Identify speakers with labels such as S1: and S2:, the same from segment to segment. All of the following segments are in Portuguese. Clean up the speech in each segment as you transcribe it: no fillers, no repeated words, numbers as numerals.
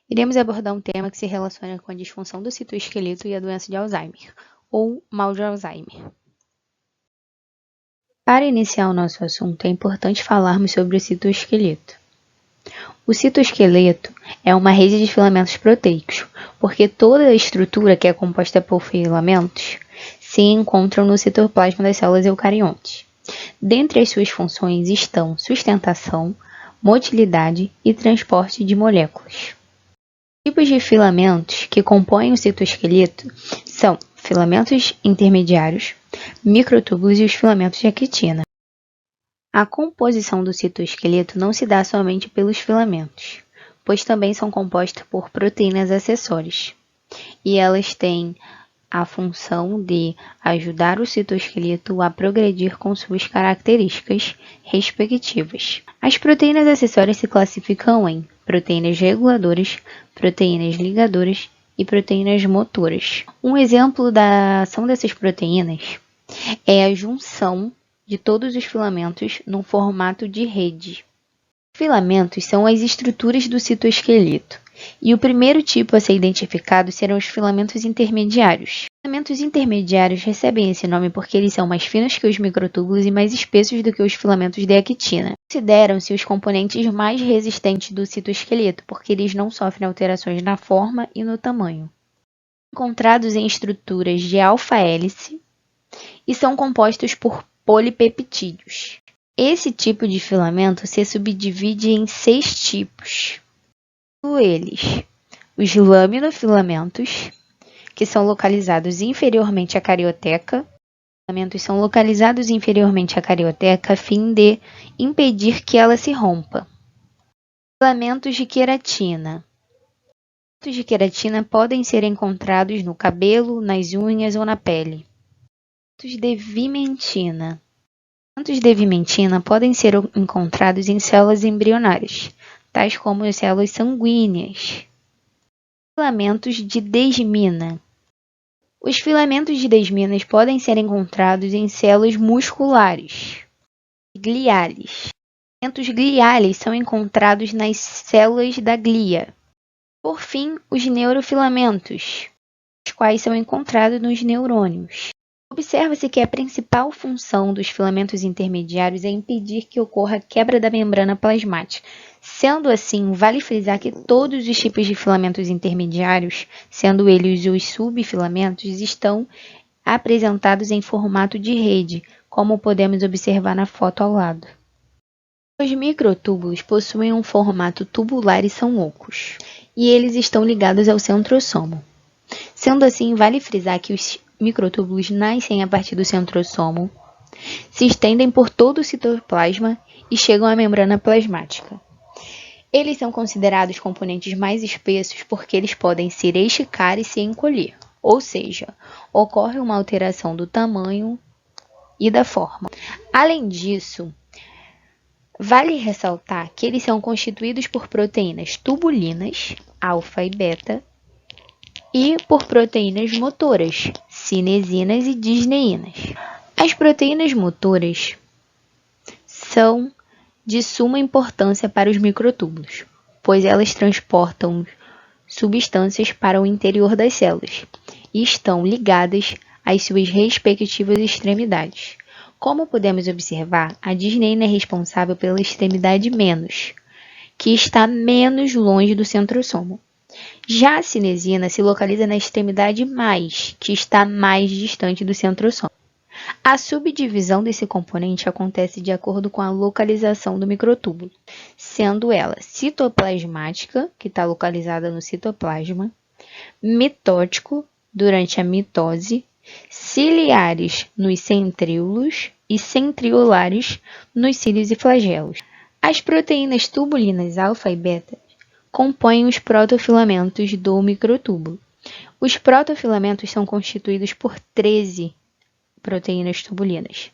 S1: Iremos abordar um tema que se relaciona com a disfunção do citoesqueleto e a doença de Alzheimer, ou mal de Alzheimer. Para iniciar o nosso assunto, é importante falarmos sobre o citoesqueleto. O citoesqueleto é uma rede de filamentos proteicos, porque toda a estrutura que é composta por filamentos se encontram no citoplasma das células eucariontes. Dentre as suas funções estão sustentação, motilidade e transporte de moléculas. Os tipos de filamentos que compõem o citoesqueleto são filamentos intermediários, microtúbulos e os filamentos de actina. A composição do citoesqueleto não se dá somente pelos filamentos, pois também são compostos por proteínas acessórias, e elas têm a função de ajudar o citoesqueleto a progredir com suas características respectivas. As proteínas acessórias se classificam em proteínas reguladoras, proteínas ligadoras e proteínas motoras. Um exemplo da ação dessas proteínas é a junção de todos os filamentos num formato de rede. Os filamentos são as estruturas do citoesqueleto, e o primeiro tipo a ser identificado serão os filamentos intermediários. Os filamentos intermediários recebem esse nome porque eles são mais finos que os microtúbulos e mais espessos do que os filamentos de actina. Consideram-se os componentes mais resistentes do citoesqueleto, porque eles não sofrem alterações na forma e no tamanho. Encontrados em estruturas de alfa-hélice e são compostos por polipeptídeos. Esse tipo de filamento se subdivide em 6 tipos. Eles, os laminofilamentos, que são localizados inferiormente à carioteca. Os filamentos são localizados inferiormente à carioteca a fim de impedir que ela se rompa. Filamentos de queratina. Os filamentos de queratina podem ser encontrados no cabelo, nas unhas ou na pele. Filamentos de vimentina. Os filamentos de vimentina podem ser encontrados em células embrionárias, tais como as células sanguíneas. Filamentos de desmina. Os filamentos de desminas podem ser encontrados em células musculares. Gliales. Os filamentos gliales são encontrados nas células da glia. Por fim, os neurofilamentos, os quais são encontrados nos neurônios. Observa-se que a principal função dos filamentos intermediários é impedir que ocorra a quebra da membrana plasmática. Sendo assim, vale frisar que todos os tipos de filamentos intermediários, sendo eles os subfilamentos, estão apresentados em formato de rede, como podemos observar na foto ao lado. Os microtúbulos possuem um formato tubular e são ocos, e eles estão ligados ao centrosomo. Sendo assim, vale frisar que os microtúbulos nascem a partir do centrosomo, se estendem por todo o citoplasma e chegam à membrana plasmática. Eles são considerados componentes mais espessos porque eles podem se esticar e se encolher, ou seja, ocorre uma alteração do tamanho e da forma. Além disso, vale ressaltar que eles são constituídos por proteínas tubulinas, alfa e beta, e por proteínas motoras, cinesinas e disneinas. As proteínas motoras são de suma importância para os microtúbulos, pois elas transportam substâncias para o interior das células e estão ligadas às suas respectivas extremidades. Como podemos observar, a disneina é responsável pela extremidade menos, que está menos longe do centrosomo. Já a cinesina se localiza na extremidade mais, que está mais distante do centrosomo. A subdivisão desse componente acontece de acordo com a localização do microtúbulo, sendo ela citoplasmática, que está localizada no citoplasma, mitótico, durante a mitose, ciliares nos centríolos e centriolares nos cílios e flagelos. As proteínas tubulinas alfa e beta compõem os protofilamentos do microtúbulo. Os protofilamentos são constituídos por 13 proteínas tubulinas,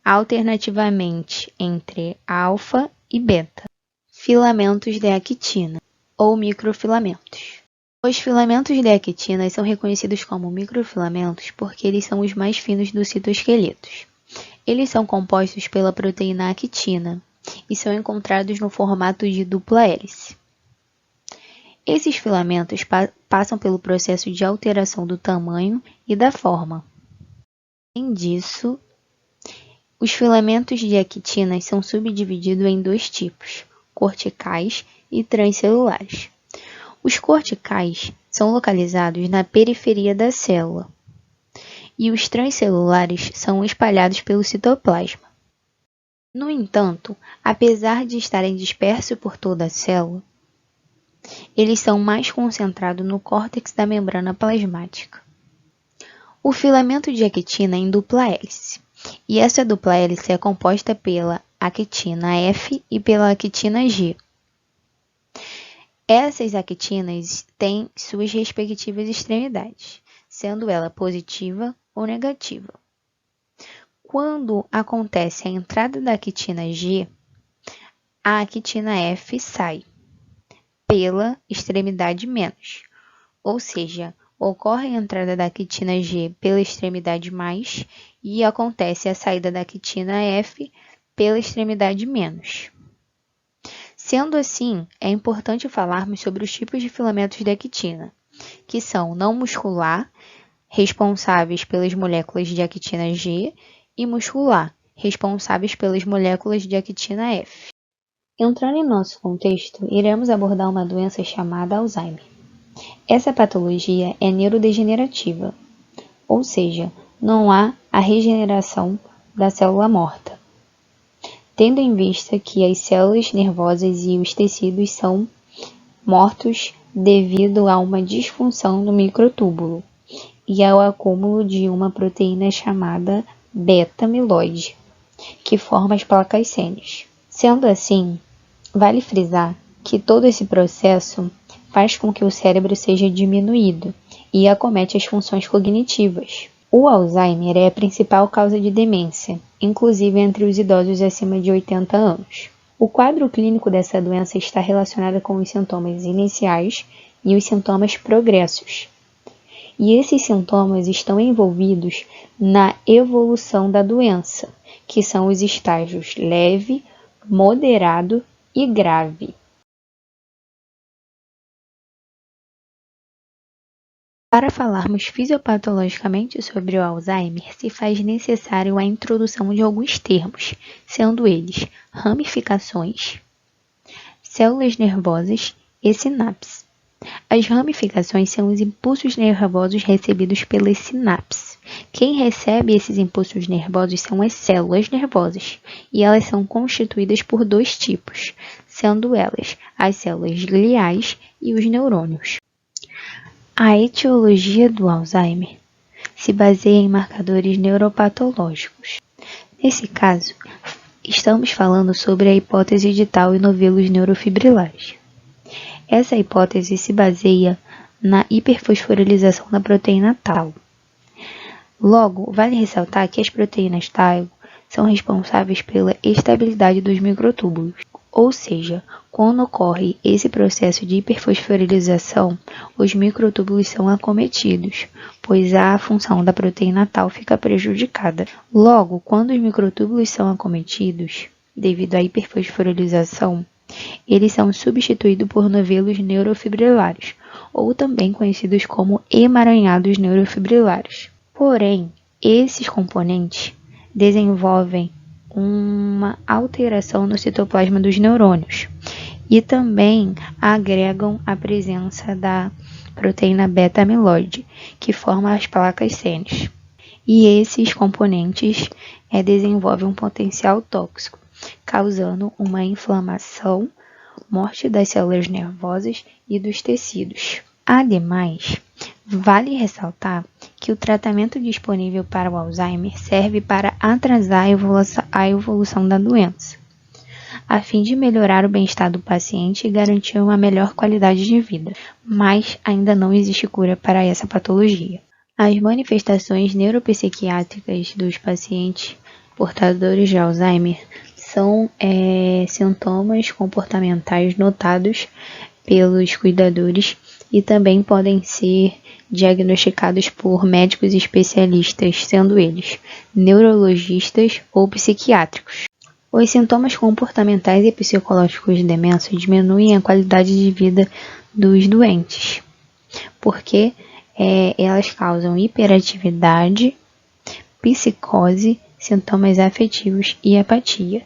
S1: alternativamente entre alfa e beta. Filamentos de actina, ou microfilamentos. Os filamentos de actina são reconhecidos como microfilamentos porque eles são os mais finos dos citoesqueletos. Eles são compostos pela proteína actina e são encontrados no formato de dupla hélice. Esses filamentos passam pelo processo de alteração do tamanho e da forma. Além disso, os filamentos de actinas são subdivididos em dois tipos, corticais e transcelulares. Os corticais são localizados na periferia da célula e os transcelulares são espalhados pelo citoplasma. No entanto, apesar de estarem dispersos por toda a célula, eles são mais concentrados no córtex da membrana plasmática. O filamento de actina é em dupla hélice, e essa dupla hélice é composta pela actina F e pela actina G. Essas actinas têm suas respectivas extremidades, sendo ela positiva ou negativa. Quando acontece a entrada da actina G, a actina F sai pela extremidade menos, ou seja, ocorre a entrada da actina G pela extremidade mais e acontece a saída da actina F pela extremidade menos. Sendo assim, é importante falarmos sobre os tipos de filamentos de actina, que são não muscular, responsáveis pelas moléculas de actina G, e muscular, responsáveis pelas moléculas de actina F. Entrando em nosso contexto, iremos abordar uma doença chamada Alzheimer. Essa patologia é neurodegenerativa, ou seja, não há a regeneração da célula morta, tendo em vista que as células nervosas e os tecidos são mortos devido a uma disfunção no microtúbulo e ao acúmulo de uma proteína chamada beta-amiloide, que forma as placas sênios. Sendo assim, vale frisar que todo esse processo faz com que o cérebro seja diminuído e acomete as funções cognitivas. O Alzheimer é a principal causa de demência, inclusive entre os idosos acima de 80 anos. O quadro clínico dessa doença está relacionado com os sintomas iniciais e os sintomas progressos. E esses sintomas estão envolvidos na evolução da doença, que são os estágios leve, moderado e grave. Para falarmos fisiopatologicamente sobre o Alzheimer, se faz necessário a introdução de alguns termos, sendo eles ramificações, células nervosas e sinapses. As ramificações são os impulsos nervosos recebidos pelas sinapses. Quem recebe esses impulsos nervosos são as células nervosas, e elas são constituídas por dois tipos, sendo elas as células gliais e os neurônios. A etiologia do Alzheimer se baseia em marcadores neuropatológicos. Nesse caso, estamos falando sobre a hipótese de Tau e novelos neurofibrilares. Essa hipótese se baseia na hiperfosforilização da proteína Tau. Logo, vale ressaltar que as proteínas Tau são responsáveis pela estabilidade dos microtúbulos, ou seja, quando ocorre esse processo de hiperfosforilização, os microtúbulos são acometidos, pois a função da proteína Tau fica prejudicada. Logo, quando os microtúbulos são acometidos, devido à hiperfosforilização, eles são substituídos por novelos neurofibrilares, ou também conhecidos como emaranhados neurofibrilares. Porém, esses componentes desenvolvem uma alteração no citoplasma dos neurônios e também agregam a presença da proteína beta-amiloide, que forma as placas sênios. E esses componentes desenvolvem um potencial tóxico, causando uma inflamação, morte das células nervosas e dos tecidos. Ademais, vale ressaltar que o tratamento disponível para o Alzheimer serve para atrasar a evolução da doença, a fim de melhorar o bem-estar do paciente e garantir uma melhor qualidade de vida, mas ainda não existe cura para essa patologia. As manifestações neuropsiquiátricas dos pacientes portadores de Alzheimer são sintomas comportamentais notados pelos cuidadores e também podem ser diagnosticados por médicos especialistas, sendo eles neurologistas ou psiquiátricos. Os sintomas comportamentais e psicológicos de demência diminuem a qualidade de vida dos doentes, porque elas causam hiperatividade, psicose, sintomas afetivos e apatia.